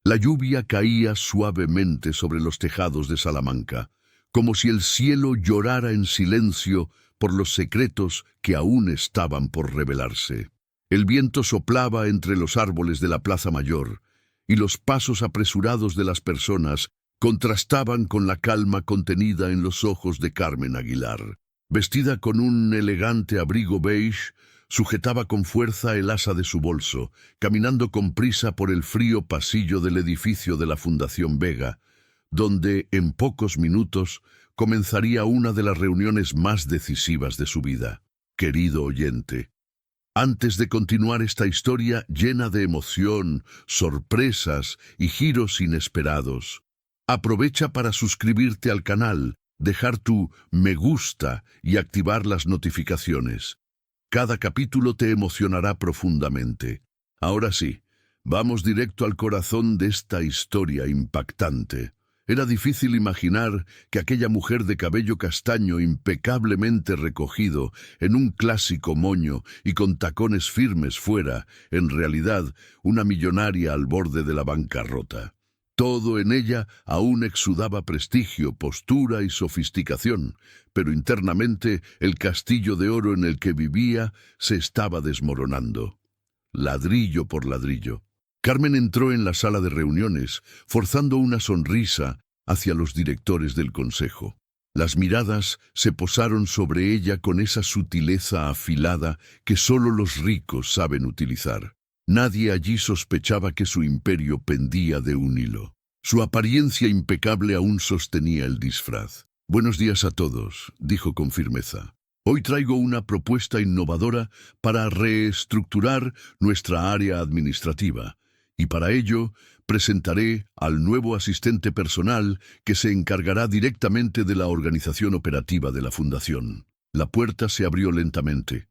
La lluvia caía suavemente sobre los tejados de Salamanca, como si el cielo llorara en silencio por los secretos que aún estaban por revelarse. El viento soplaba entre los árboles de la Plaza Mayor, y los pasos apresurados de las personas contrastaban con la calma contenida en los ojos de Carmen Aguilar. Vestida con un elegante abrigo beige, sujetaba con fuerza el asa de su bolso, caminando con prisa por el frío pasillo del edificio de la Fundación Vega, donde en pocos minutos comenzaría una de las reuniones más decisivas de su vida. Querido oyente, antes de continuar esta historia llena de emoción, sorpresas y giros inesperados, aprovecha para suscribirte al canal, dejar tu me gusta y activar las notificaciones. Cada capítulo te emocionará profundamente. Ahora sí, vamos directo al corazón de esta historia impactante. Era difícil imaginar que aquella mujer de cabello castaño impecablemente recogido, en un clásico moño y con tacones firmes fuera, en realidad, una millonaria al borde de la bancarrota. Todo en ella aún exudaba prestigio, postura y sofisticación, pero internamente el castillo de oro en el que vivía se estaba desmoronando. Ladrillo por ladrillo. Carmen entró en la sala de reuniones, forzando una sonrisa hacia los directores del consejo. Las miradas se posaron sobre ella con esa sutileza afilada que solo los ricos saben utilizar. Nadie allí sospechaba que su imperio pendía de un hilo. Su apariencia impecable aún sostenía el disfraz. «Buenos días a todos», dijo con firmeza. «Hoy traigo una propuesta innovadora para reestructurar nuestra área administrativa, y para ello presentaré al nuevo asistente personal que se encargará directamente de la organización operativa de la Fundación». La puerta se abrió lentamente.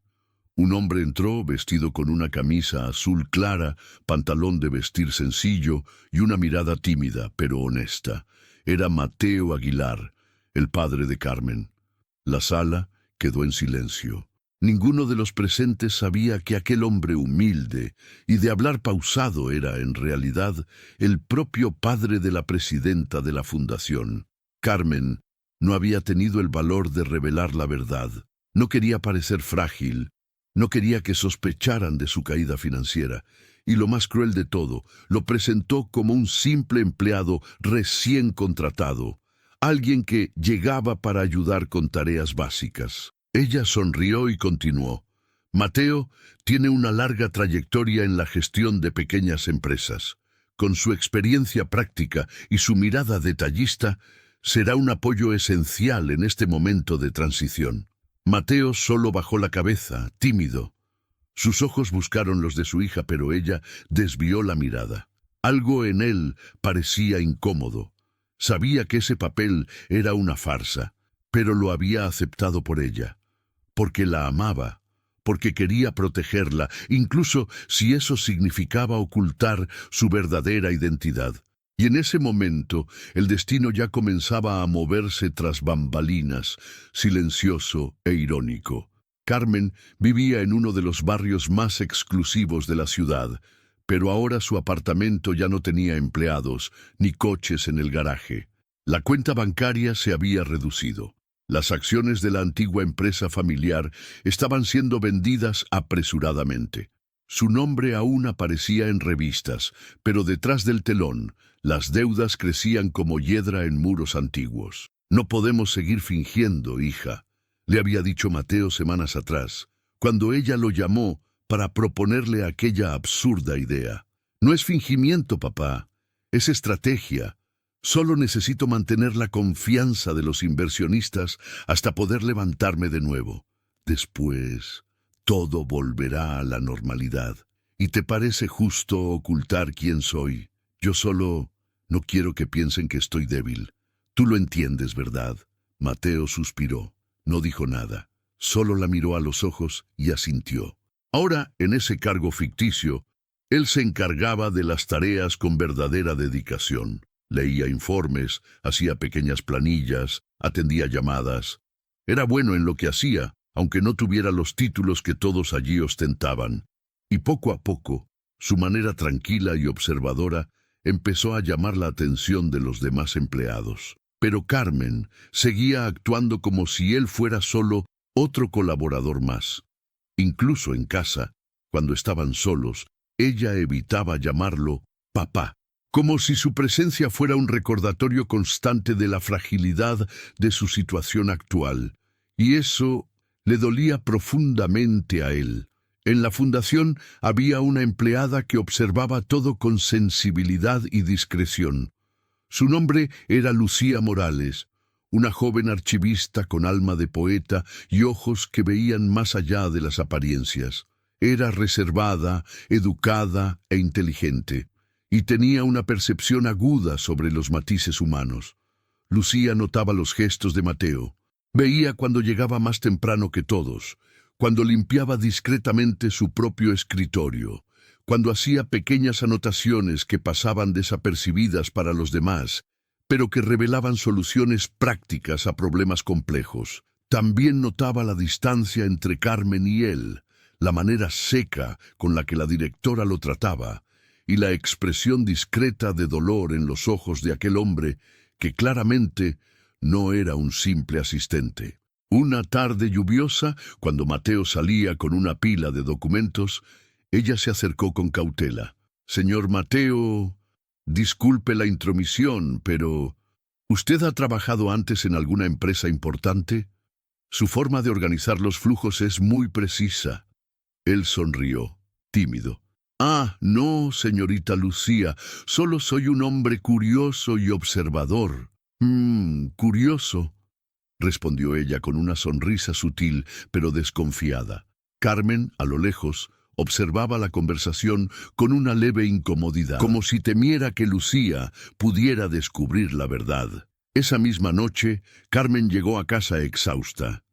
Un hombre entró vestido con una camisa azul clara, pantalón de vestir sencillo y una mirada tímida pero honesta. Era Mateo Aguilar, el padre de Carmen. La sala quedó en silencio. Ninguno de los presentes sabía que aquel hombre humilde y de hablar pausado era, en realidad, el propio padre de la presidenta de la Fundación. Carmen no había tenido el valor de revelar la verdad. No quería parecer frágil. No quería que sospecharan de su caída financiera, y lo más cruel de todo, lo presentó como un simple empleado recién contratado, alguien que llegaba para ayudar con tareas básicas. Ella sonrió y continuó. «Mateo tiene una larga trayectoria en la gestión de pequeñas empresas. Con su experiencia práctica y su mirada detallista, será un apoyo esencial en este momento de transición». Mateo solo bajó la cabeza, tímido. Sus ojos buscaron los de su hija, pero ella desvió la mirada. Algo en él parecía incómodo. Sabía que ese papel era una farsa, pero lo había aceptado por ella, porque la amaba, porque quería protegerla, incluso si eso significaba ocultar su verdadera identidad. Y en ese momento el destino ya comenzaba a moverse tras bambalinas, silencioso e irónico. Carmen vivía en uno de los barrios más exclusivos de la ciudad, pero ahora su apartamento ya no tenía empleados ni coches en el garaje. La cuenta bancaria se había reducido. Las acciones de la antigua empresa familiar estaban siendo vendidas apresuradamente. Su nombre aún aparecía en revistas, pero detrás del telón, las deudas crecían como hiedra en muros antiguos. «No podemos seguir fingiendo, hija», le había dicho Mateo semanas atrás, cuando ella lo llamó para proponerle aquella absurda idea. «No es fingimiento, papá, es estrategia. Solo necesito mantener la confianza de los inversionistas hasta poder levantarme de nuevo. Después, todo volverá a la normalidad. ¿Y te parece justo ocultar quién soy? Yo solo no quiero que piensen que estoy débil. Tú lo entiendes, ¿verdad?» Mateo suspiró. No dijo nada. Solo la miró a los ojos y asintió. Ahora, en ese cargo ficticio, él se encargaba de las tareas con verdadera dedicación. Leía informes, hacía pequeñas planillas, atendía llamadas. Era bueno en lo que hacía, aunque no tuviera los títulos que todos allí ostentaban. Y poco a poco, su manera tranquila y observadora empezó a llamar la atención de los demás empleados. Pero Carmen seguía actuando como si él fuera solo otro colaborador más. Incluso en casa, cuando estaban solos, ella evitaba llamarlo papá, como si su presencia fuera un recordatorio constante de la fragilidad de su situación actual. Y eso le dolía profundamente a él. En la fundación había una empleada que observaba todo con sensibilidad y discreción. Su nombre era Lucía Morales, una joven archivista con alma de poeta y ojos que veían más allá de las apariencias. Era reservada, educada e inteligente, y tenía una percepción aguda sobre los matices humanos. Lucía notaba los gestos de Mateo. Veía cuando llegaba más temprano que todos, cuando limpiaba discretamente su propio escritorio, cuando hacía pequeñas anotaciones que pasaban desapercibidas para los demás, pero que revelaban soluciones prácticas a problemas complejos. También notaba la distancia entre Carmen y él, la manera seca con la que la directora lo trataba, y la expresión discreta de dolor en los ojos de aquel hombre que claramente no era un simple asistente. Una tarde lluviosa, cuando Mateo salía con una pila de documentos, ella se acercó con cautela. «Señor Mateo, disculpe la intromisión, pero ¿usted ha trabajado antes en alguna empresa importante? Su forma de organizar los flujos es muy precisa». Él sonrió, tímido. «Ah, no, señorita Lucía, solo soy un hombre curioso y observador». Curioso», respondió ella con una sonrisa sutil pero desconfiada. Carmen, a lo lejos, observaba la conversación con una leve incomodidad, como si temiera que Lucía pudiera descubrir la verdad. Esa misma noche, Carmen llegó a casa exhausta.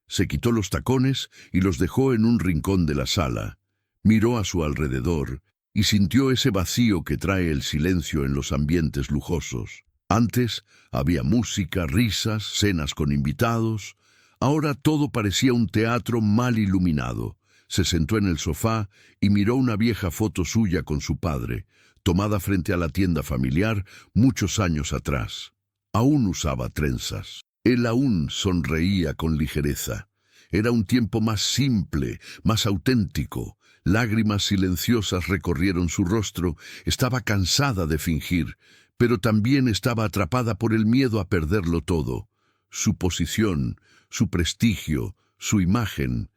Se quitó los tacones y los dejó en un rincón de la sala. Miró a su alrededor y sintió ese vacío que trae el silencio en los ambientes lujosos. Antes había música, risas, cenas con invitados. Ahora todo parecía un teatro mal iluminado. Se sentó en el sofá y miró una vieja foto suya con su padre, tomada frente a la tienda familiar muchos años atrás. Aún usaba trenzas. Él aún sonreía con ligereza. Era un tiempo más simple, más auténtico. Lágrimas silenciosas recorrieron su rostro. Estaba cansada de fingir, pero también estaba atrapada por el miedo a perderlo todo. Su posición, su prestigio, su imagen.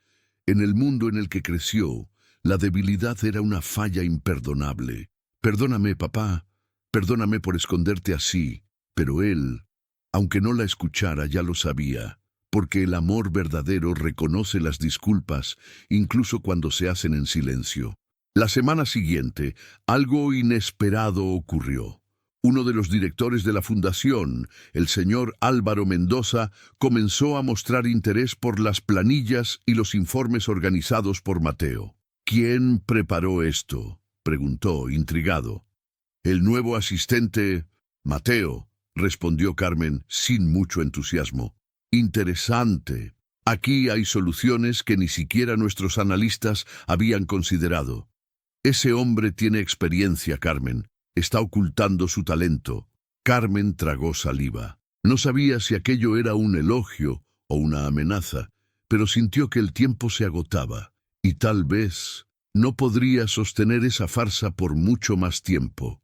En el mundo en el que creció, la debilidad era una falla imperdonable. «Perdóname, papá, perdóname por esconderte así». Pero él, aunque no la escuchara, ya lo sabía, porque el amor verdadero reconoce las disculpas, incluso cuando se hacen en silencio. La semana siguiente, algo inesperado ocurrió. Uno de los directores de la fundación, el señor Álvaro Mendoza, comenzó a mostrar interés por las planillas y los informes organizados por Mateo. «¿Quién preparó esto?», preguntó, intrigado. «El nuevo asistente, Mateo», respondió Carmen sin mucho entusiasmo. «Interesante. Aquí hay soluciones que ni siquiera nuestros analistas habían considerado. Ese hombre tiene experiencia, Carmen. Está ocultando su talento». Carmen tragó saliva. No sabía si aquello era un elogio o una amenaza, pero sintió que el tiempo se agotaba, y tal vez no podría sostener esa farsa por mucho más tiempo,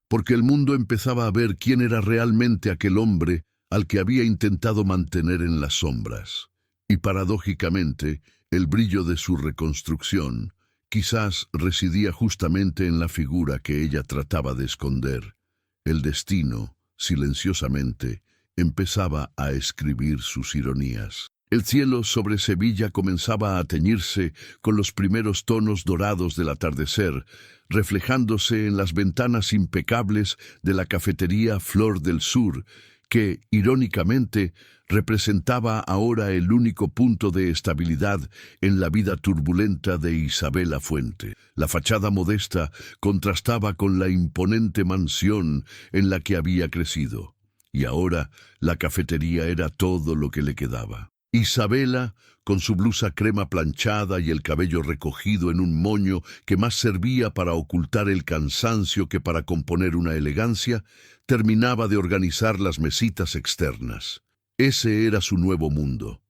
porque el mundo empezaba a ver quién era realmente aquel hombre al que había intentado mantener en las sombras. Y paradójicamente, el brillo de su reconstrucción quizás residía justamente en la figura que ella trataba de esconder. El destino, silenciosamente, empezaba a escribir sus ironías. El cielo sobre Sevilla comenzaba a teñirse con los primeros tonos dorados del atardecer, reflejándose en las ventanas impecables de la cafetería Flor del Sur, que, irónicamente, representaba ahora el único punto de estabilidad en la vida turbulenta de Isabela Fuente. La fachada modesta contrastaba con la imponente mansión en la que había crecido, y ahora la cafetería era todo lo que le quedaba. Isabela, con su blusa crema planchada y el cabello recogido en un moño que más servía para ocultar el cansancio que para componer una elegancia, terminaba de organizar las mesitas externas. Ese era su nuevo mundo.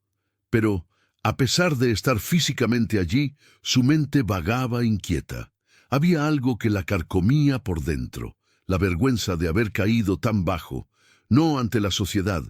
Pero, a pesar de estar físicamente allí, su mente vagaba inquieta. Había algo que la carcomía por dentro, la vergüenza de haber caído tan bajo, no ante la sociedad,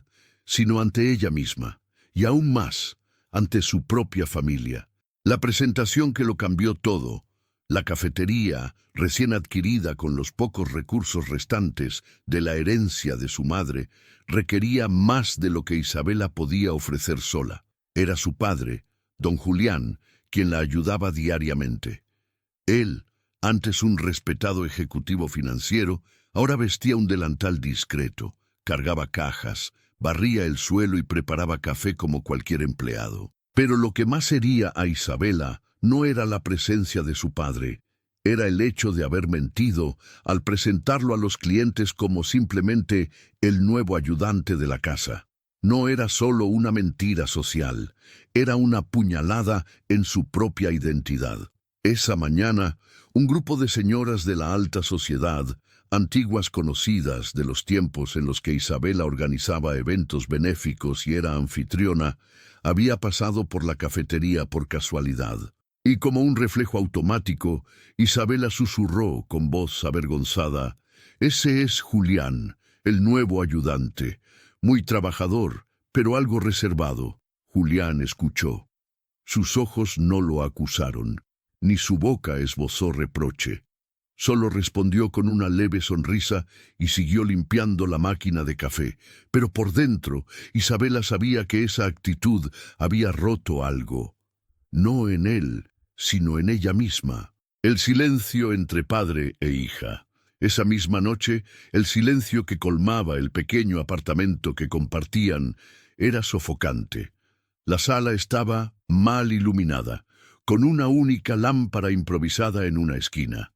sino ante ella misma, y aún más, ante su propia familia. La presentación que lo cambió todo, la cafetería, recién adquirida con los pocos recursos restantes de la herencia de su madre, requería más de lo que Isabela podía ofrecer sola. Era su padre, don Julián, quien la ayudaba diariamente. Él, antes un respetado ejecutivo financiero, ahora vestía un delantal discreto, cargaba cajas, barría el suelo y preparaba café como cualquier empleado. Pero lo que más hería a Isabela no era la presencia de su padre, era el hecho de haber mentido al presentarlo a los clientes como simplemente el nuevo ayudante de la casa. No era solo una mentira social, era una puñalada en su propia identidad. Esa mañana, un grupo de señoras de la alta sociedad, antiguas conocidas de los tiempos en los que Isabela organizaba eventos benéficos y era anfitriona, había pasado por la cafetería por casualidad. Y como un reflejo automático, Isabela susurró con voz avergonzada: «Ese es Julián, el nuevo ayudante, muy trabajador, pero algo reservado». Julián escuchó. Sus ojos no lo acusaron, ni su boca esbozó reproche. Solo respondió con una leve sonrisa y siguió limpiando la máquina de café. Pero por dentro, Isabela sabía que esa actitud había roto algo. No en él, sino en ella misma. El silencio entre padre e hija. Esa misma noche, el silencio que colmaba el pequeño apartamento que compartían era sofocante. La sala estaba mal iluminada, con una única lámpara improvisada en una esquina.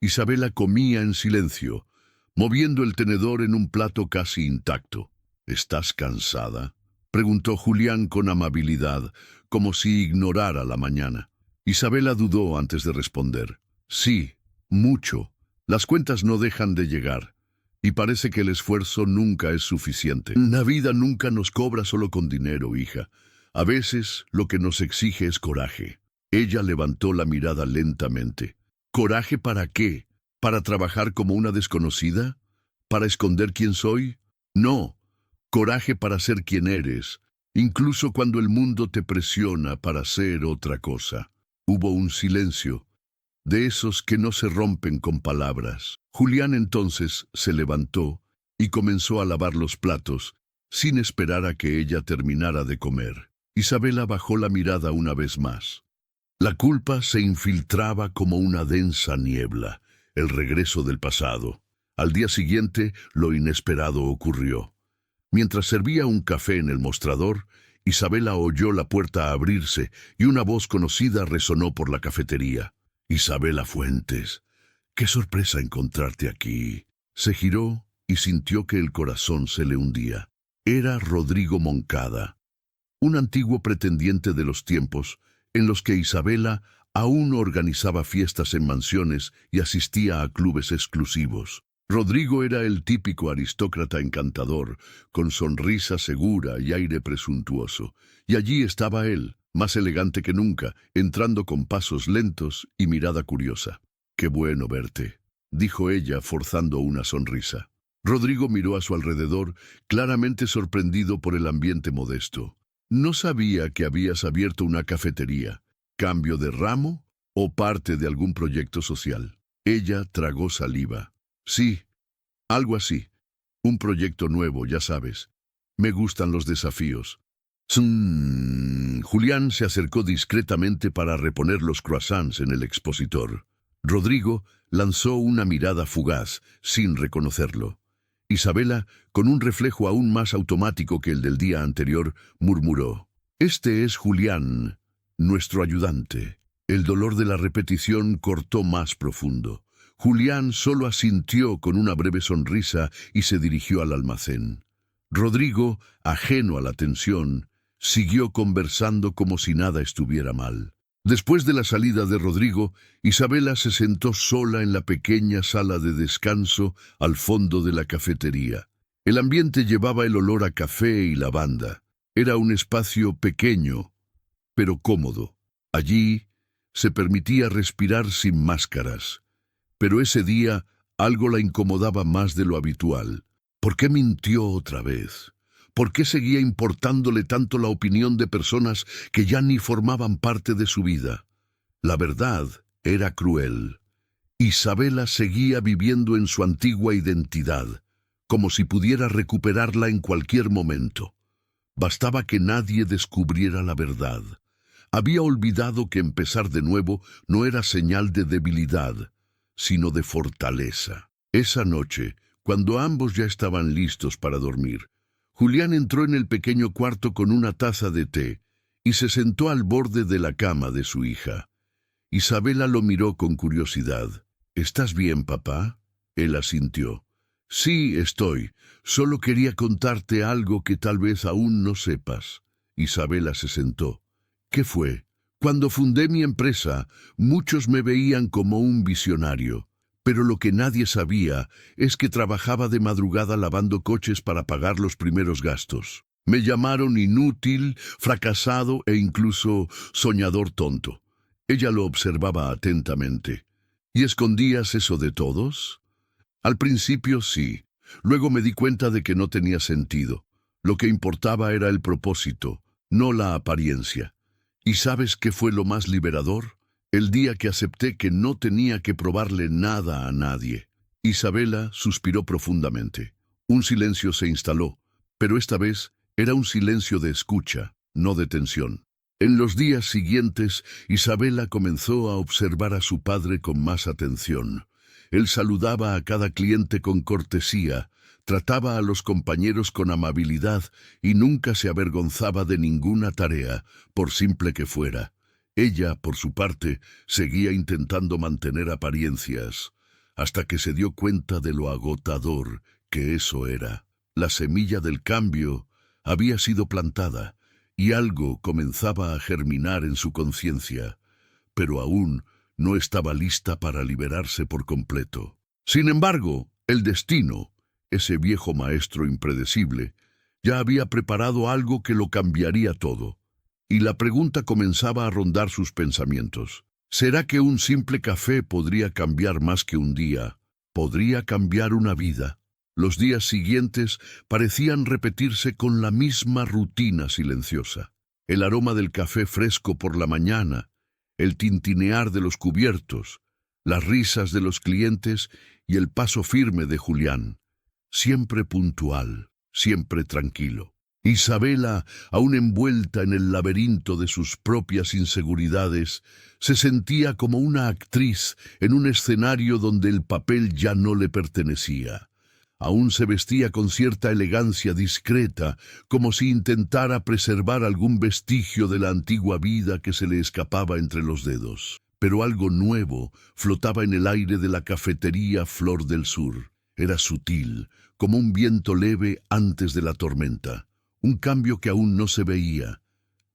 Isabela comía en silencio, moviendo el tenedor en un plato casi intacto. «¿Estás cansada?», preguntó Julián con amabilidad, como si ignorara la mañana. Isabela dudó antes de responder. «Sí, mucho. Las cuentas no dejan de llegar, y parece que el esfuerzo nunca es suficiente. La vida nunca nos cobra solo con dinero, hija. A veces lo que nos exige es coraje». Ella levantó la mirada lentamente. ¿Coraje para qué? ¿Para trabajar como una desconocida? ¿Para esconder quién soy? No, coraje para ser quien eres, incluso cuando el mundo te presiona para ser otra cosa. Hubo un silencio, de esos que no se rompen con palabras. Julián entonces se levantó y comenzó a lavar los platos, sin esperar a que ella terminara de comer. Isabela bajó la mirada una vez más. La culpa se infiltraba como una densa niebla, el regreso del pasado. Al día siguiente, lo inesperado ocurrió. Mientras servía un café en el mostrador, Isabela oyó la puerta abrirse y una voz conocida resonó por la cafetería. «Isabela Fuentes, qué sorpresa encontrarte aquí». Se giró y sintió que el corazón se le hundía. Era Rodrigo Moncada, un antiguo pretendiente de los tiempos en los que Isabela aún organizaba fiestas en mansiones y asistía a clubes exclusivos. Rodrigo era el típico aristócrata encantador, con sonrisa segura y aire presuntuoso. Y allí estaba él, más elegante que nunca, entrando con pasos lentos y mirada curiosa. «Qué bueno verte», dijo ella, forzando una sonrisa. Rodrigo miró a su alrededor, claramente sorprendido por el ambiente modesto. «No sabía que habías abierto una cafetería. ¿Cambio de ramo o parte de algún proyecto social?» Ella tragó saliva. «Sí, algo así. Un proyecto nuevo, ya sabes. Me gustan los desafíos». Julián se acercó discretamente para reponer los croissants en el expositor. Rodrigo lanzó una mirada fugaz, sin reconocerlo. Isabela, con un reflejo aún más automático que el del día anterior, murmuró: «Este es Julián, nuestro ayudante». El dolor de la repetición cortó más profundo. Julián solo asintió con una breve sonrisa y se dirigió al almacén. Rodrigo, ajeno a la tensión, Siguió conversando como si nada estuviera mal. Después de la salida de Rodrigo, Isabela se sentó sola en la pequeña sala de descanso al fondo de la cafetería. El ambiente llevaba el olor a café y lavanda. Era un espacio pequeño, pero cómodo. Allí se permitía respirar sin máscaras. Pero ese día algo la incomodaba más de lo habitual. ¿Por qué mintió otra vez? ¿Por qué seguía importándole tanto la opinión de personas que ya ni formaban parte de su vida? La verdad era cruel. Isabela seguía viviendo en su antigua identidad, como si pudiera recuperarla en cualquier momento. Bastaba que nadie descubriera la verdad. Había olvidado que empezar de nuevo no era señal de debilidad, sino de fortaleza. Esa noche, cuando ambos ya estaban listos para dormir, Julián entró en el pequeño cuarto con una taza de té y se sentó al borde de la cama de su hija. Isabela lo miró con curiosidad. «¿Estás bien, papá?» Él asintió. «Sí, estoy. Solo quería contarte algo que tal vez aún no sepas». Isabela se sentó. «¿Qué fue?» «Cuando fundé mi empresa, muchos me veían como un visionario. Pero lo que nadie sabía es que trabajaba de madrugada lavando coches para pagar los primeros gastos. Me llamaron inútil, fracasado e incluso soñador tonto». Ella lo observaba atentamente. «¿Y escondías eso de todos?» «Al principio sí. Luego me di cuenta de que no tenía sentido. Lo que importaba era el propósito, no la apariencia. ¿Y sabes qué fue lo más liberador? El día que acepté que no tenía que probarle nada a nadie». Isabela suspiró profundamente. Un silencio se instaló, pero esta vez era un silencio de escucha, no de tensión. En los días siguientes, Isabela comenzó a observar a su padre con más atención. Él saludaba a cada cliente con cortesía, trataba a los compañeros con amabilidad y nunca se avergonzaba de ninguna tarea, por simple que fuera. Ella, por su parte, seguía intentando mantener apariencias, hasta que se dio cuenta de lo agotador que eso era. La semilla del cambio había sido plantada, y algo comenzaba a germinar en su conciencia, pero aún no estaba lista para liberarse por completo. Sin embargo, el destino, ese viejo maestro impredecible, ya había preparado algo que lo cambiaría todo, y la pregunta comenzaba a rondar sus pensamientos. ¿Será que un simple café podría cambiar más que un día? ¿Podría cambiar una vida? Los días siguientes parecían repetirse con la misma rutina silenciosa. El aroma del café fresco por la mañana, el tintinear de los cubiertos, las risas de los clientes y el paso firme de Julián. Siempre puntual, siempre tranquilo. Isabela, aún envuelta en el laberinto de sus propias inseguridades, se sentía como una actriz en un escenario donde el papel ya no le pertenecía. Aún se vestía con cierta elegancia discreta, como si intentara preservar algún vestigio de la antigua vida que se le escapaba entre los dedos. Pero algo nuevo flotaba en el aire de la cafetería Flor del Sur. Era sutil, como un viento leve antes de la tormenta. Un cambio que aún no se veía,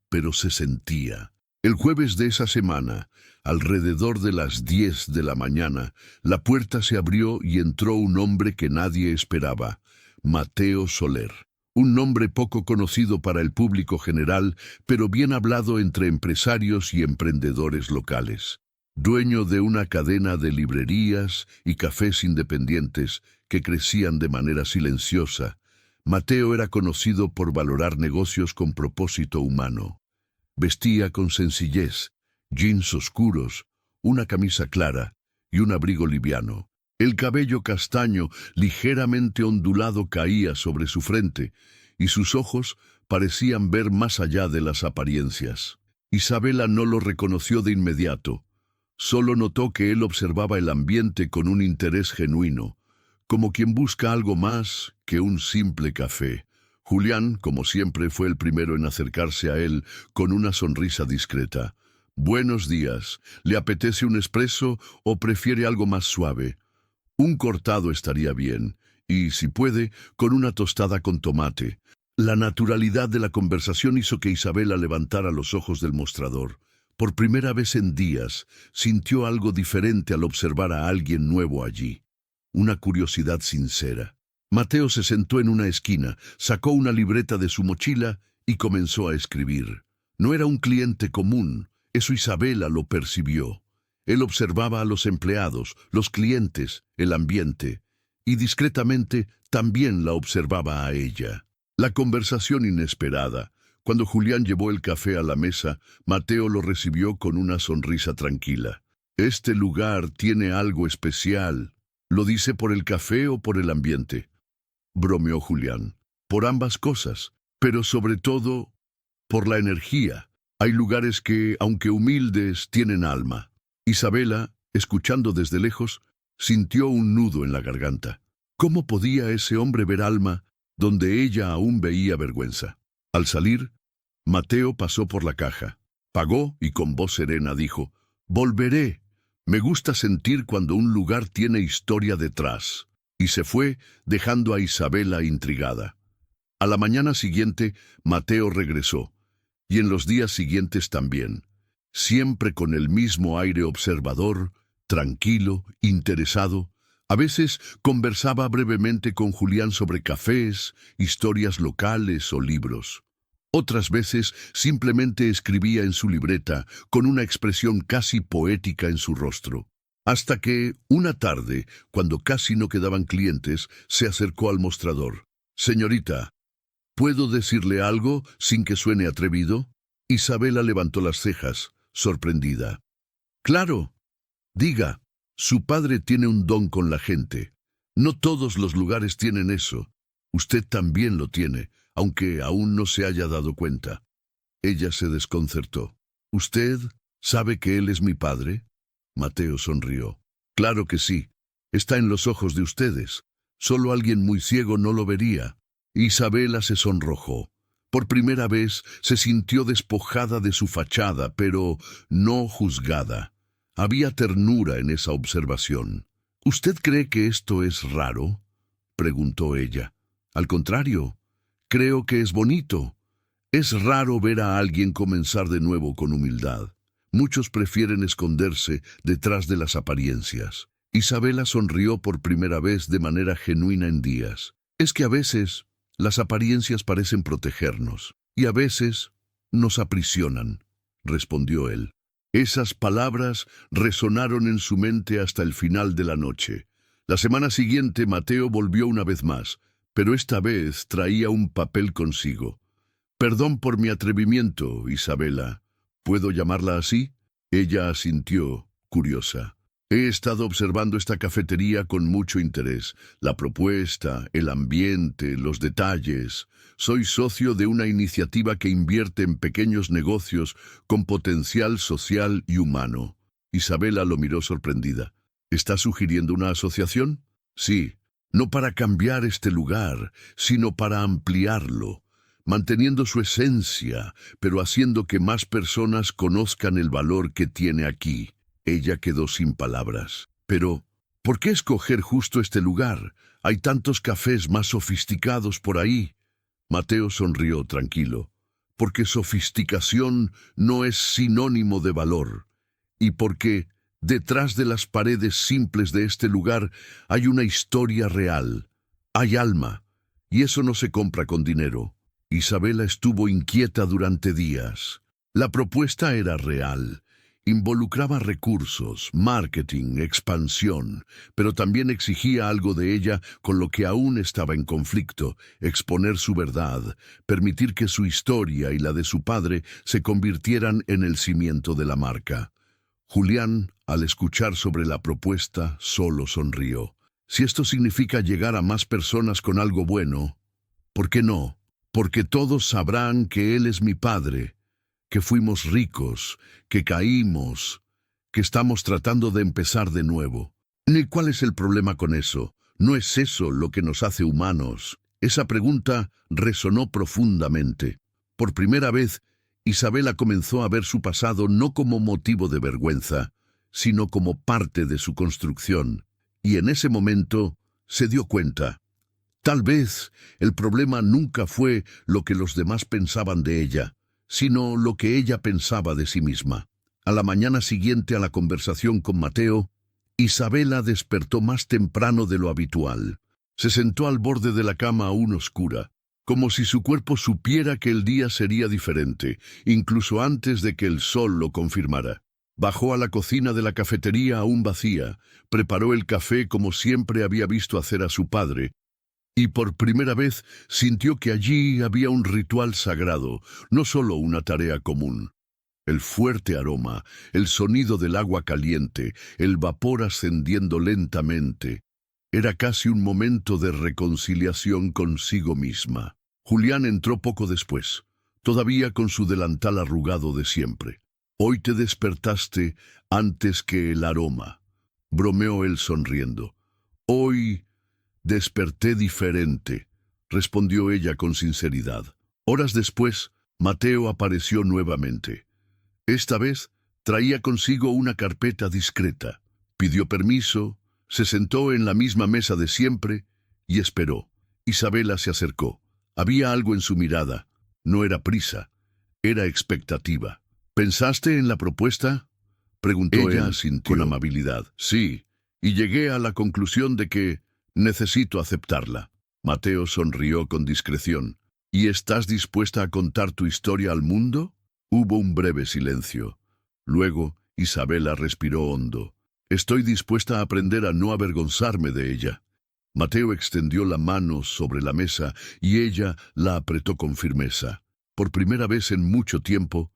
pero se sentía. El jueves de esa semana, alrededor de las 10 de la mañana, la puerta se abrió y entró un hombre que nadie esperaba, Mateo Soler. Un nombre poco conocido para el público general, pero bien hablado entre empresarios y emprendedores locales. Dueño de una cadena de librerías y cafés independientes que crecían de manera silenciosa, Mateo era conocido por valorar negocios con propósito humano. Vestía con sencillez, jeans oscuros, una camisa clara y un abrigo liviano. El cabello castaño ligeramente ondulado caía sobre su frente y sus ojos parecían ver más allá de las apariencias. Isabela no lo reconoció de inmediato. Solo notó que él observaba el ambiente con un interés genuino, como quien busca algo más que un simple café. Julián, como siempre, fue el primero en acercarse a él con una sonrisa discreta. «Buenos días. ¿Le apetece un espresso o prefiere algo más suave?» «Un cortado estaría bien, y, si puede, con una tostada con tomate. La naturalidad de la conversación hizo que Isabela levantara los ojos del mostrador. Por primera vez en días, sintió algo diferente al observar a alguien nuevo allí. Una curiosidad sincera. Mateo se sentó en una esquina, sacó una libreta de su mochila y comenzó a escribir. No era un cliente común, eso Isabela lo percibió. Él observaba a los empleados, los clientes, el ambiente, y discretamente también la observaba a ella. La conversación inesperada. Cuando Julián llevó el café a la mesa, Mateo lo recibió con una sonrisa tranquila. Este lugar tiene algo especial. ¿Lo dice por el café o por el ambiente?, bromeó Julián. Por ambas cosas, pero sobre todo por la energía. Hay lugares que, aunque humildes, tienen alma. Isabela, escuchando desde lejos, sintió un nudo en la garganta. ¿Cómo podía ese hombre ver alma donde ella aún veía vergüenza? Al salir, Mateo pasó por la caja, pagó y con voz serena dijo: «Volveré. Me gusta sentir cuando un lugar tiene historia detrás». Y se fue, dejando a Isabela intrigada. A la mañana siguiente, Mateo regresó, y en los días siguientes también, siempre con el mismo aire observador, tranquilo, interesado. A veces conversaba brevemente con Julián sobre cafés, historias locales o libros. Otras veces simplemente escribía en su libreta, con una expresión casi poética en su rostro. Hasta que, una tarde, cuando casi no quedaban clientes, se acercó al mostrador. «Señorita, ¿puedo decirle algo sin que suene atrevido?». Isabela levantó las cejas, sorprendida. «Claro, diga, su padre tiene un don con la gente. No todos los lugares tienen eso. Usted también lo tiene, aunque aún no se haya dado cuenta». Ella se desconcertó. «¿Usted sabe que él es mi padre?». Mateo sonrió. «Claro que sí. Está en los ojos de ustedes. Solo alguien muy ciego no lo vería». Isabela se sonrojó. Por primera vez se sintió despojada de su fachada, pero no juzgada. Había ternura en esa observación. «¿Usted cree que esto es raro?», preguntó ella. «Al contrario, creo que es bonito. Es raro ver a alguien comenzar de nuevo con humildad. Muchos prefieren esconderse detrás de las apariencias». Isabela sonrió por primera vez de manera genuina en días. «Es que a veces las apariencias parecen protegernos, y a veces nos aprisionan», respondió él. Esas palabras resonaron en su mente hasta el final de la noche. La semana siguiente Mateo volvió una vez más, pero esta vez traía un papel consigo. «Perdón por mi atrevimiento, Isabela. ¿Puedo llamarla así?». Ella asintió, curiosa. «He estado observando esta cafetería con mucho interés. La propuesta, el ambiente, los detalles. Soy socio de una iniciativa que invierte en pequeños negocios con potencial social y humano». Isabela lo miró sorprendida. «¿Está sugiriendo una asociación?». «Sí, no para cambiar este lugar, sino para ampliarlo, manteniendo su esencia, pero haciendo que más personas conozcan el valor que tiene aquí». Ella quedó sin palabras. «Pero, ¿por qué escoger justo este lugar? Hay tantos cafés más sofisticados por ahí». Mateo sonrió tranquilo. «Porque sofisticación no es sinónimo de valor. Y porque detrás de las paredes simples de este lugar hay una historia real. Hay alma, y eso no se compra con dinero». Isabela estuvo inquieta durante días. La propuesta era real. Involucraba recursos, marketing, expansión, pero también exigía algo de ella con lo que aún estaba en conflicto: exponer su verdad, permitir que su historia y la de su padre se convirtieran en el cimiento de la marca. Julián, al escuchar sobre la propuesta, solo sonrió. «Si esto significa llegar a más personas con algo bueno, ¿por qué no? Porque todos sabrán que él es mi padre, que fuimos ricos, que caímos, que estamos tratando de empezar de nuevo. ¿Y cuál es el problema con eso? ¿No es eso lo que nos hace humanos?». Esa pregunta resonó profundamente. Por primera vez, Isabela comenzó a ver su pasado no como motivo de vergüenza, sino como parte de su construcción. Y en ese momento se dio cuenta: Tal vez el problema nunca fue lo que los demás pensaban de ella, sino lo que ella pensaba de sí misma. A la mañana siguiente a la conversación con Mateo, Isabela despertó más temprano de lo habitual. Se sentó al borde de la cama aún oscura, como si su cuerpo supiera que el día sería diferente, incluso antes de que el sol lo confirmara. Bajó a la cocina de la cafetería aún vacía, preparó el café como siempre había visto hacer a su padre, y por primera vez sintió que allí había un ritual sagrado, no solo una tarea común. El fuerte aroma, el sonido del agua caliente, el vapor ascendiendo lentamente. Era casi un momento de reconciliación consigo misma. Julián entró poco después, todavía con su delantal arrugado de siempre. «Hoy te despertaste antes que el aroma», bromeó él sonriendo. «Hoy desperté diferente», respondió ella con sinceridad. Horas después, Mateo apareció nuevamente. Esta vez traía consigo una carpeta discreta. Pidió permiso, se sentó en la misma mesa de siempre y esperó. Isabela se acercó. Había algo en su mirada. No era prisa, era expectativa. «¿Pensaste en la propuesta?», preguntó ella con amabilidad. «Sí, y llegué a la conclusión de que necesito aceptarla». Mateo sonrió con discreción. «¿Y estás dispuesta a contar tu historia al mundo?». Hubo un breve silencio. Luego, Isabela respiró hondo. «Estoy dispuesta a aprender a no avergonzarme de ella». Mateo extendió la mano sobre la mesa y ella la apretó con firmeza. Por primera vez en mucho tiempo,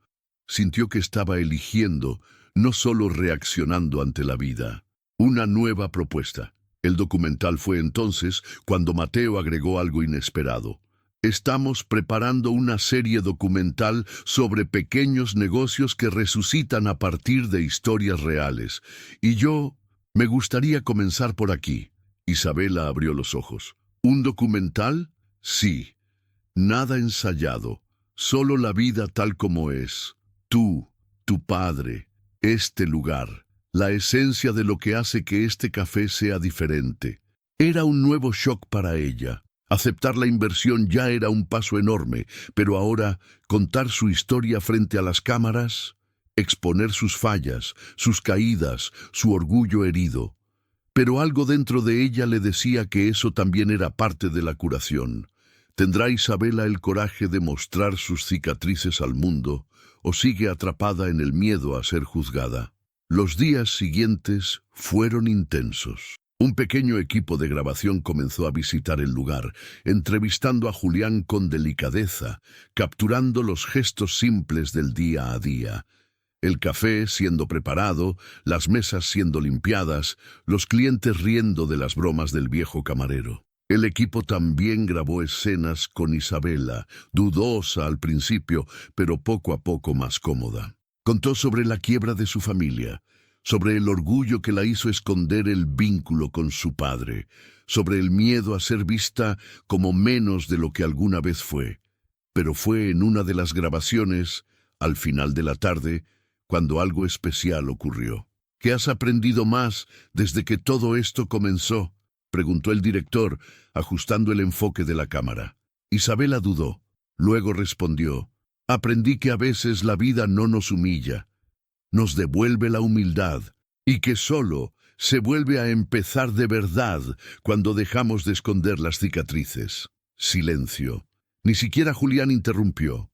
sintió que estaba eligiendo, no solo reaccionando ante la vida. Una nueva propuesta. El documental fue entonces cuando Mateo agregó algo inesperado. «Estamos preparando una serie documental sobre pequeños negocios que resucitan a partir de historias reales. Y me gustaría comenzar por aquí». Isabela abrió los ojos. «¿Un documental?». «Sí. Nada ensayado. Solo la vida tal como es. Tú, tu padre, este lugar. La esencia de lo que hace que este café sea diferente». Era un nuevo shock para ella. Aceptar la inversión ya era un paso enorme, pero ahora contar su historia frente a las cámaras, exponer sus fallas, sus caídas, su orgullo herido. Pero algo dentro de ella le decía que eso también era parte de la curación. ¿Tendrá Isabela el coraje de mostrar sus cicatrices al mundo o sigue atrapada en el miedo a ser juzgada? Los días siguientes fueron intensos. Un pequeño equipo de grabación comenzó a visitar el lugar, entrevistando a Julián con delicadeza, capturando los gestos simples del día a día. El café siendo preparado, las mesas siendo limpiadas, los clientes riendo de las bromas del viejo camarero. El equipo también grabó escenas con Isabela, dudosa al principio, pero poco a poco más cómoda. Contó sobre la quiebra de su familia, sobre el orgullo que la hizo esconder el vínculo con su padre, sobre el miedo a ser vista como menos de lo que alguna vez fue. Pero fue en una de las grabaciones, al final de la tarde, cuando algo especial ocurrió. «¿Qué has aprendido más desde que todo esto comenzó?», preguntó el director, ajustando el enfoque de la cámara. Isabela dudó. Luego respondió: «Aprendí que a veces la vida no nos humilla, nos devuelve la humildad, y que solo se vuelve a empezar de verdad cuando dejamos de esconder las cicatrices». Silencio. Ni siquiera Julián interrumpió.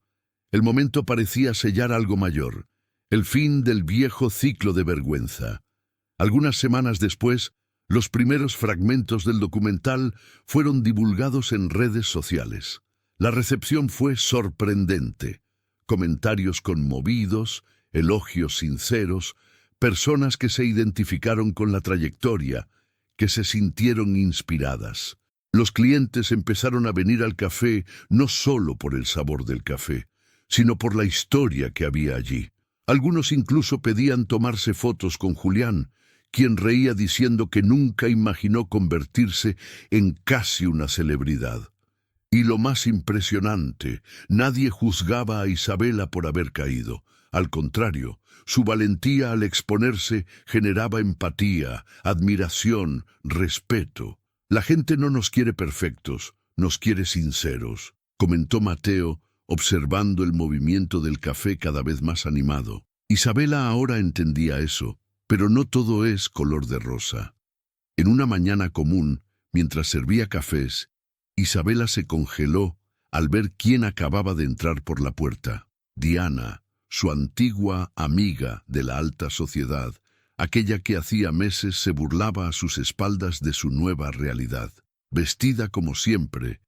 El momento parecía sellar algo mayor, el fin del viejo ciclo de vergüenza. Algunas semanas después, los primeros fragmentos del documental fueron divulgados en redes sociales. La recepción fue sorprendente. Comentarios conmovidos, elogios sinceros, personas que se identificaron con la trayectoria, que se sintieron inspiradas. Los clientes empezaron a venir al café no solo por el sabor del café, sino por la historia que había allí. Algunos incluso pedían tomarse fotos con Julián, quien reía diciendo que nunca imaginó convertirse en casi una celebridad. Y lo más impresionante, nadie juzgaba a Isabela por haber caído. Al contrario, su valentía al exponerse generaba empatía, admiración, respeto. La gente no nos quiere perfectos, nos quiere sinceros, comentó Mateo, observando el movimiento del café cada vez más animado. Isabela ahora entendía eso, pero no todo es color de rosa. En una mañana común, mientras servía cafés, Isabela se congeló al ver quién acababa de entrar por la puerta. Diana, su antigua amiga de la alta sociedad, aquella que hacía meses se burlaba a sus espaldas de su nueva realidad. Vestida como siempre,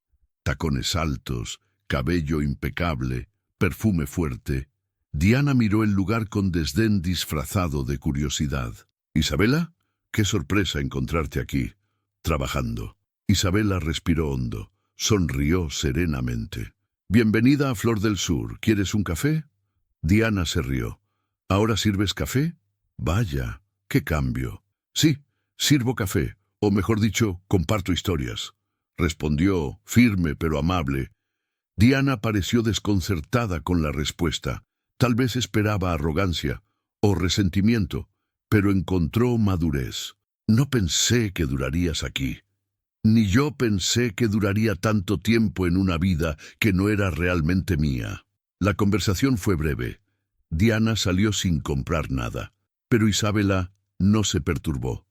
tacones altos, cabello impecable, perfume fuerte, Diana miró el lugar con desdén disfrazado de curiosidad. «Isabela, qué sorpresa encontrarte aquí, trabajando». Isabela respiró hondo, sonrió serenamente. «Bienvenida a Flor del Sur, ¿quieres un café?» Diana se rió. «¿Ahora sirves café? Vaya, qué cambio». «Sí, sirvo café, o mejor dicho, comparto historias», respondió, firme pero amable. Diana pareció desconcertada con la respuesta. Tal vez esperaba arrogancia o resentimiento, pero encontró madurez. «No pensé que durarías aquí. Ni yo pensé que duraría tanto tiempo en una vida que no era realmente mía». La conversación fue breve. Diana salió sin comprar nada, pero Isabela no se perturbó.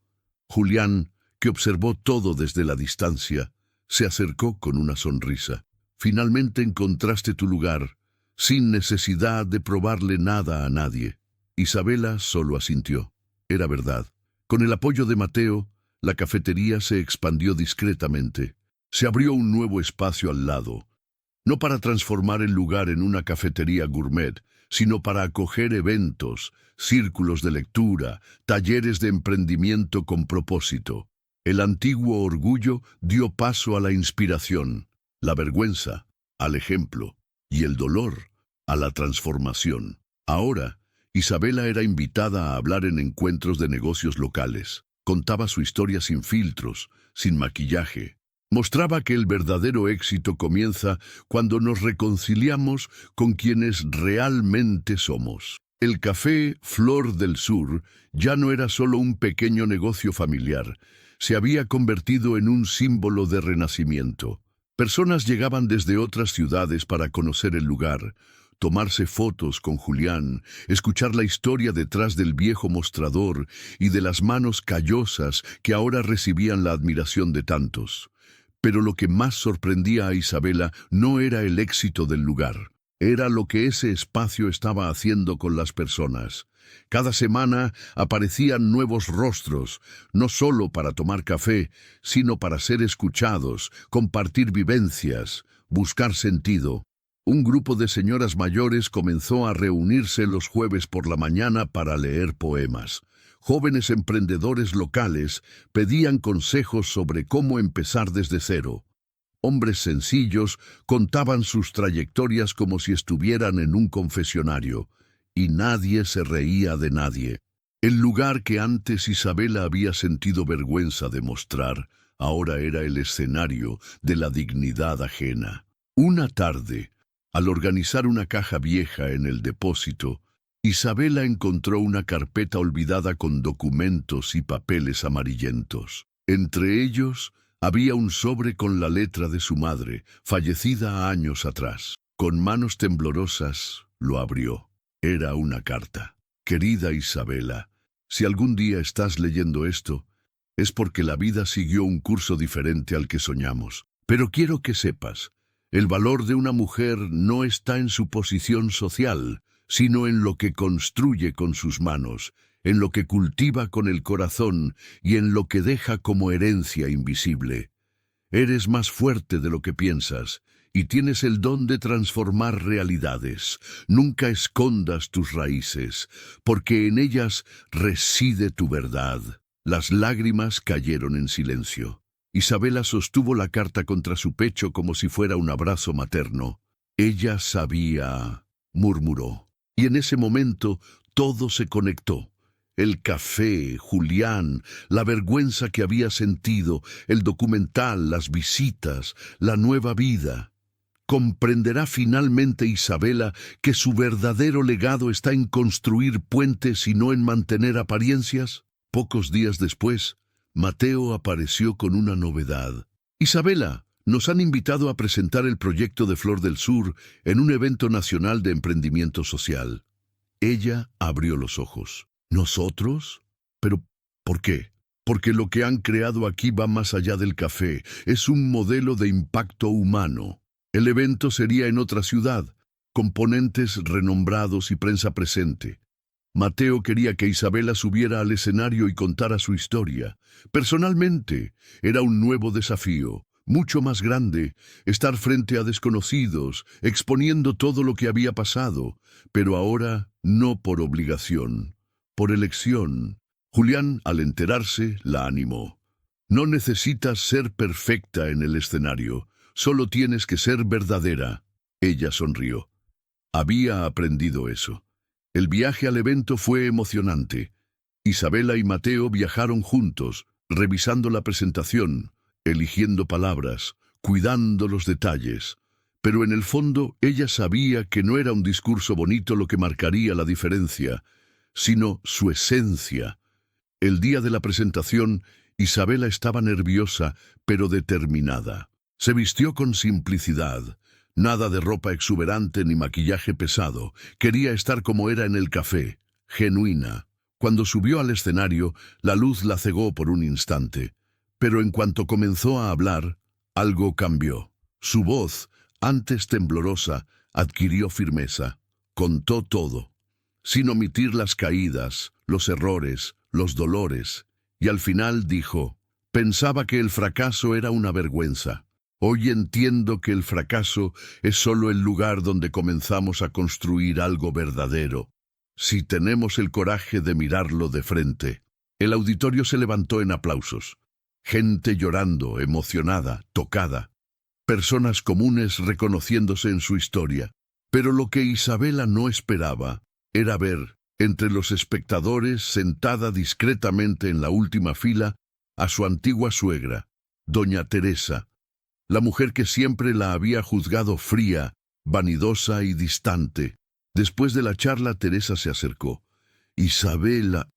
Julián, que observó todo desde la distancia, se acercó con una sonrisa. «Finalmente encontraste tu lugar, sin necesidad de probarle nada a nadie». Isabela solo asintió. Era verdad. Con el apoyo de Mateo, la cafetería se expandió discretamente. Se abrió un nuevo espacio al lado, no para transformar el lugar en una cafetería gourmet, sino para acoger eventos, círculos de lectura, talleres de emprendimiento con propósito. El antiguo orgullo dio paso a la inspiración, la vergüenza al ejemplo y el dolor a la transformación. Ahora, Isabela era invitada a hablar en encuentros de negocios locales. Contaba su historia sin filtros, sin maquillaje. Mostraba que el verdadero éxito comienza cuando nos reconciliamos con quienes realmente somos. El café Flor del Sur ya no era solo un pequeño negocio familiar, se había convertido en un símbolo de renacimiento. Personas llegaban desde otras ciudades para conocer el lugar, tomarse fotos con Julián, escuchar la historia detrás del viejo mostrador y de las manos callosas que ahora recibían la admiración de tantos. Pero lo que más sorprendía a Isabela no era el éxito del lugar, era lo que ese espacio estaba haciendo con las personas. Cada semana aparecían nuevos rostros, no solo para tomar café, sino para ser escuchados, compartir vivencias, buscar sentido. Un grupo de señoras mayores comenzó a reunirse los jueves por la mañana para leer poemas. Jóvenes emprendedores locales pedían consejos sobre cómo empezar desde cero. Hombres sencillos contaban sus trayectorias como si estuvieran en un confesionario, y nadie se reía de nadie. El lugar que antes Isabela había sentido vergüenza de mostrar, ahora era el escenario de la dignidad ajena. Una tarde, al organizar una caja vieja en el depósito, Isabela encontró una carpeta olvidada con documentos y papeles amarillentos. Entre ellos había un sobre con la letra de su madre, fallecida años atrás. Con manos temblorosas lo abrió. Era una carta. «Querida Isabela, si algún día estás leyendo esto, es porque la vida siguió un curso diferente al que soñamos. Pero quiero que sepas, el valor de una mujer no está en su posición social, sino en lo que construye con sus manos, en lo que cultiva con el corazón y en lo que deja como herencia invisible. Eres más fuerte de lo que piensas y tienes el don de transformar realidades. Nunca escondas tus raíces, porque en ellas reside tu verdad». Las lágrimas cayeron en silencio. Isabela sostuvo la carta contra su pecho como si fuera un abrazo materno. «Ella sabía», murmuró. Y en ese momento todo se conectó. El café, Julián, la vergüenza que había sentido, el documental, las visitas, la nueva vida. Comprenderá finalmente Isabela que su verdadero legado está en construir puentes y no en mantener apariencias. Pocos días después, Mateo apareció con una novedad. Isabela, nos han invitado a presentar el proyecto de Flor del Sur en un evento nacional de emprendimiento social. Ella abrió los ojos. ¿Nosotros? ¿Pero por qué? Porque lo que han creado aquí va más allá del café. Es un modelo de impacto humano. El evento sería en otra ciudad, con ponentes renombrados y prensa presente. Mateo quería que Isabela subiera al escenario y contara su historia. Personalmente, era un nuevo desafío, mucho más grande, estar frente a desconocidos, exponiendo todo lo que había pasado, pero ahora no por obligación, por elección. Julián, al enterarse, la animó. No necesitas ser perfecta en el escenario, solo tienes que ser verdadera. Ella sonrió. Había aprendido eso. El viaje al evento fue emocionante. Isabela y Mateo viajaron juntos, revisando la presentación, eligiendo palabras, cuidando los detalles. Pero en el fondo ella sabía que no era un discurso bonito lo que marcaría la diferencia, sino su esencia. El día de la presentación, Isabela estaba nerviosa, pero determinada. Se vistió con simplicidad. Nada de ropa exuberante ni maquillaje pesado. Quería estar como era en el café, genuina. Cuando subió al escenario, la luz la cegó por un instante. Pero en cuanto comenzó a hablar, algo cambió. Su voz, antes temblorosa, adquirió firmeza. Contó todo, sin omitir las caídas, los errores, los dolores. Y al final dijo, pensaba que el fracaso era una vergüenza. Hoy entiendo que el fracaso es solo el lugar donde comenzamos a construir algo verdadero, si tenemos el coraje de mirarlo de frente. El auditorio se levantó en aplausos. Gente llorando, emocionada, tocada. Personas comunes reconociéndose en su historia. Pero lo que Isabela no esperaba era ver, entre los espectadores, sentada discretamente en la última fila, a su antigua suegra, doña Teresa, la mujer que siempre la había juzgado fría, vanidosa y distante. Después de la charla, Teresa se acercó. Isabela,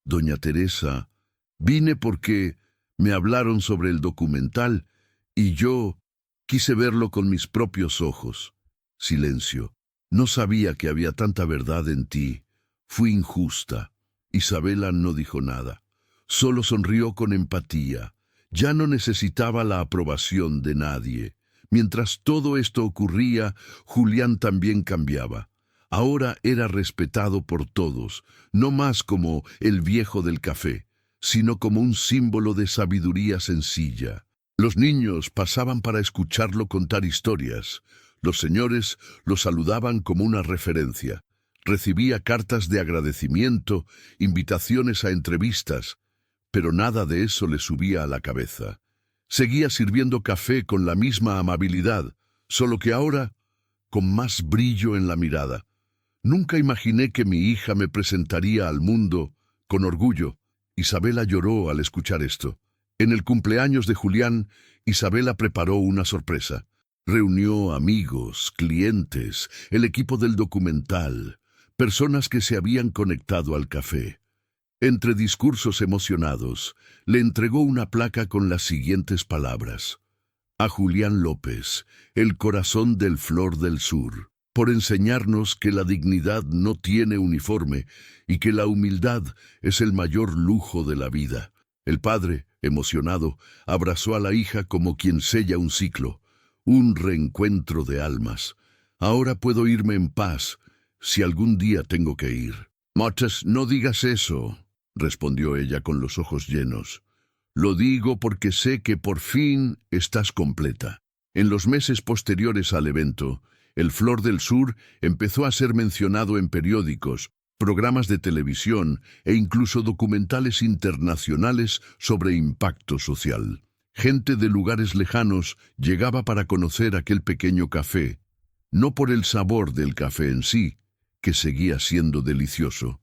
doña Teresa, vine porque me hablaron sobre el documental y yo quise verlo con mis propios ojos. Silencio. No sabía que había tanta verdad en ti. Fui injusta. Isabela no dijo nada. Solo sonrió con empatía. Ya no necesitaba la aprobación de nadie. Mientras todo esto ocurría, Julián también cambiaba. Ahora era respetado por todos, no más como el viejo del café, sino como un símbolo de sabiduría sencilla. Los niños pasaban para escucharlo contar historias. Los señores lo saludaban como una referencia. Recibía cartas de agradecimiento, invitaciones a entrevistas, pero nada de eso le subía a la cabeza. Seguía sirviendo café con la misma amabilidad, solo que ahora con más brillo en la mirada. Nunca imaginé que mi hija me presentaría al mundo con orgullo. Isabela lloró al escuchar esto. En el cumpleaños de Julián, Isabela preparó una sorpresa. Reunió amigos, clientes, el equipo del documental, personas que se habían conectado al café. Entre discursos emocionados, le entregó una placa con las siguientes palabras. A Julián López, el corazón del Flor del Sur, por enseñarnos que la dignidad no tiene uniforme y que la humildad es el mayor lujo de la vida. El padre, emocionado, abrazó a la hija como quien sella un ciclo, un reencuentro de almas. Ahora puedo irme en paz, si algún día tengo que ir. Mates, no digas eso, respondió ella con los ojos llenos. Lo digo porque sé que por fin estás completa. En los meses posteriores al evento, el Flor del Sur empezó a ser mencionado en periódicos, programas de televisión e incluso documentales internacionales sobre impacto social. Gente de lugares lejanos llegaba para conocer aquel pequeño café, no por el sabor del café en sí, que seguía siendo delicioso,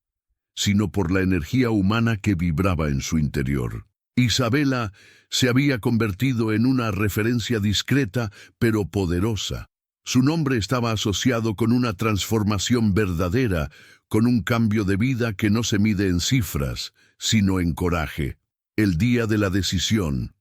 sino por la energía humana que vibraba en su interior. Isabela se había convertido en una referencia discreta pero poderosa. Su nombre estaba asociado con una transformación verdadera, con un cambio de vida que no se mide en cifras, sino en coraje. el día de la decisión.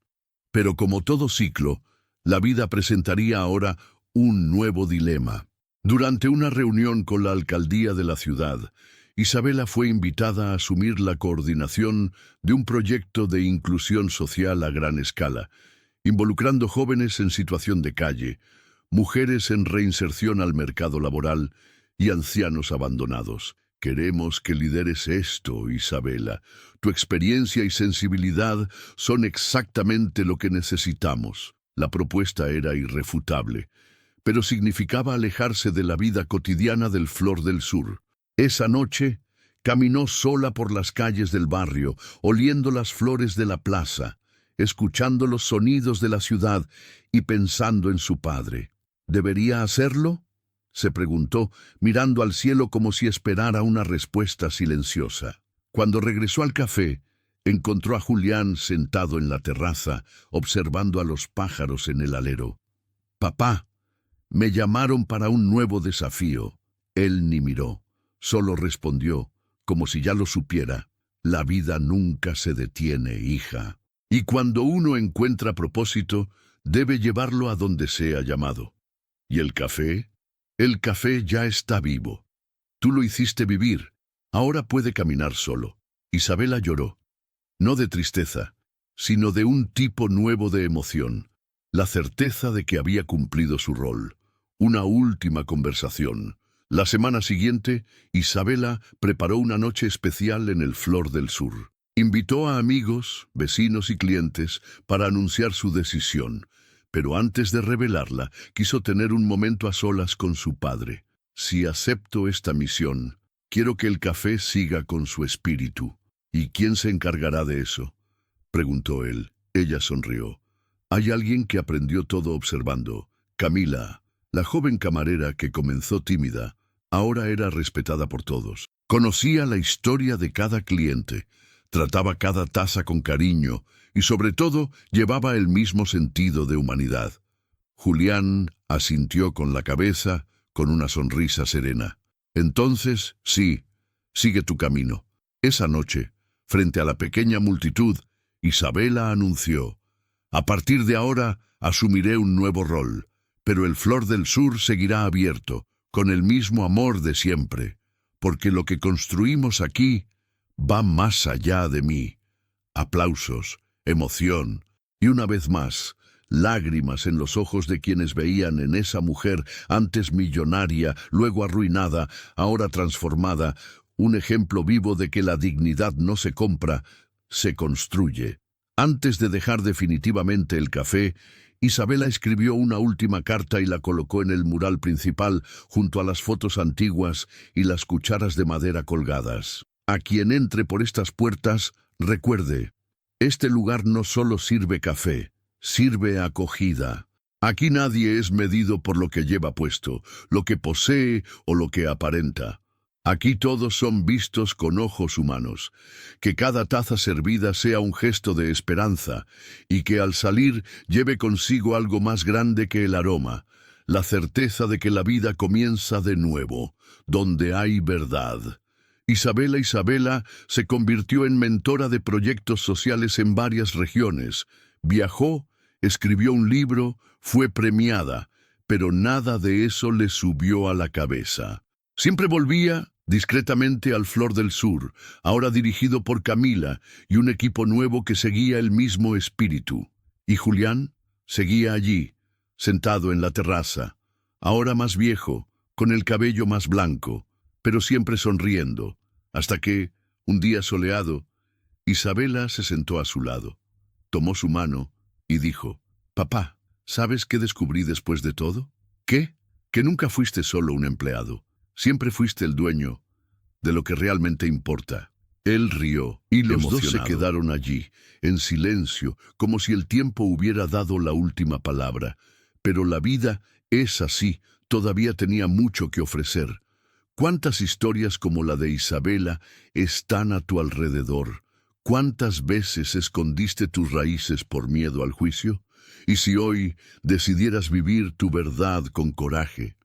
Pero como todo ciclo, la vida presentaría ahora un nuevo dilema. Durante una reunión con la alcaldía de la ciudad, Isabela fue invitada a asumir la coordinación de un proyecto de inclusión social a gran escala, involucrando jóvenes en situación de calle, mujeres en reinserción al mercado laboral y ancianos abandonados. Queremos que lideres esto, Isabela. Tu experiencia y sensibilidad son exactamente lo que necesitamos. La propuesta era irrefutable, pero significaba alejarse de la vida cotidiana del Flor del Sur. Esa noche, caminó sola por las calles del barrio, oliendo las flores de la plaza, escuchando los sonidos de la ciudad y pensando en su padre. ¿Debería hacerlo?, se preguntó, mirando al cielo como si esperara una respuesta silenciosa. Cuando regresó al café, encontró a Julián sentado en la terraza, observando a los pájaros en el alero. «Papá, me llamaron para un nuevo desafío». Él ni miró, solo respondió, como si ya lo supiera: «La vida nunca se detiene, hija. Y cuando uno encuentra propósito, debe llevarlo a donde sea llamado». «¿Y el café?» «El café ya está vivo. Tú lo hiciste vivir. Ahora puede caminar solo». Isabela lloró, no de tristeza, sino de un tipo nuevo de emoción, la certeza de que había cumplido su rol. Una última conversación. La semana siguiente, Isabela preparó una noche especial en el Flor del Sur. Invitó a amigos, vecinos y clientes para anunciar su decisión. Pero antes de revelarla, quiso tener un momento a solas con su padre. «Si acepto esta misión, quiero que el café siga con su espíritu». «¿Y quién se encargará de eso?», preguntó él. Ella sonrió. «Hay alguien que aprendió todo observando. Camila, la joven camarera que comenzó tímida, ahora era respetada por todos. Conocía la historia de cada cliente, trataba cada taza con cariño y sobre todo llevaba el mismo sentido de humanidad». Julián asintió con la cabeza, con una sonrisa serena. «Entonces, sí, sigue tu camino». Esa noche, frente a la pequeña multitud, Isabela anunció: «A partir de ahora asumiré un nuevo rol, pero el Flor del Sur seguirá abierto, con el mismo amor de siempre, porque lo que construimos aquí va más allá de mí». Aplausos, emoción y, una vez más, lágrimas en los ojos de quienes veían en esa mujer, antes millonaria, luego arruinada, ahora transformada, un ejemplo vivo de que la dignidad no se compra, se construye. Antes de dejar definitivamente el café, Isabela escribió una última carta y la colocó en el mural principal, junto a las fotos antiguas y las cucharas de madera colgadas. «A quien entre por estas puertas, recuerde, este lugar no solo sirve café, sirve acogida. Aquí nadie es medido por lo que lleva puesto, lo que posee o lo que aparenta. Aquí todos son vistos con ojos humanos. Que cada taza servida sea un gesto de esperanza y que al salir lleve consigo algo más grande que el aroma, la certeza de que la vida comienza de nuevo, donde hay verdad». Isabela se convirtió en mentora de proyectos sociales en varias regiones. Viajó, escribió un libro, fue premiada, pero nada de eso le subió a la cabeza. Siempre volvía discretamente al Flor del Sur, ahora dirigido por Camila y un equipo nuevo que seguía el mismo espíritu. Y Julián seguía allí, sentado en la terraza, ahora más viejo, con el cabello más blanco, pero siempre sonriendo, hasta que, un día soleado, Isabela se sentó a su lado, tomó su mano y dijo: «Papá, ¿sabes qué descubrí después de todo? ¿Qué? Que nunca fuiste solo un empleado. Siempre fuiste el dueño de lo que realmente importa». Él rió y los dos se quedaron allí, en silencio, como si el tiempo hubiera dado la última palabra. Pero la vida es así, todavía tenía mucho que ofrecer. ¿Cuántas historias como la de Isabela están a tu alrededor? ¿Cuántas veces escondiste tus raíces por miedo al juicio? Y si hoy decidieras vivir tu verdad con coraje,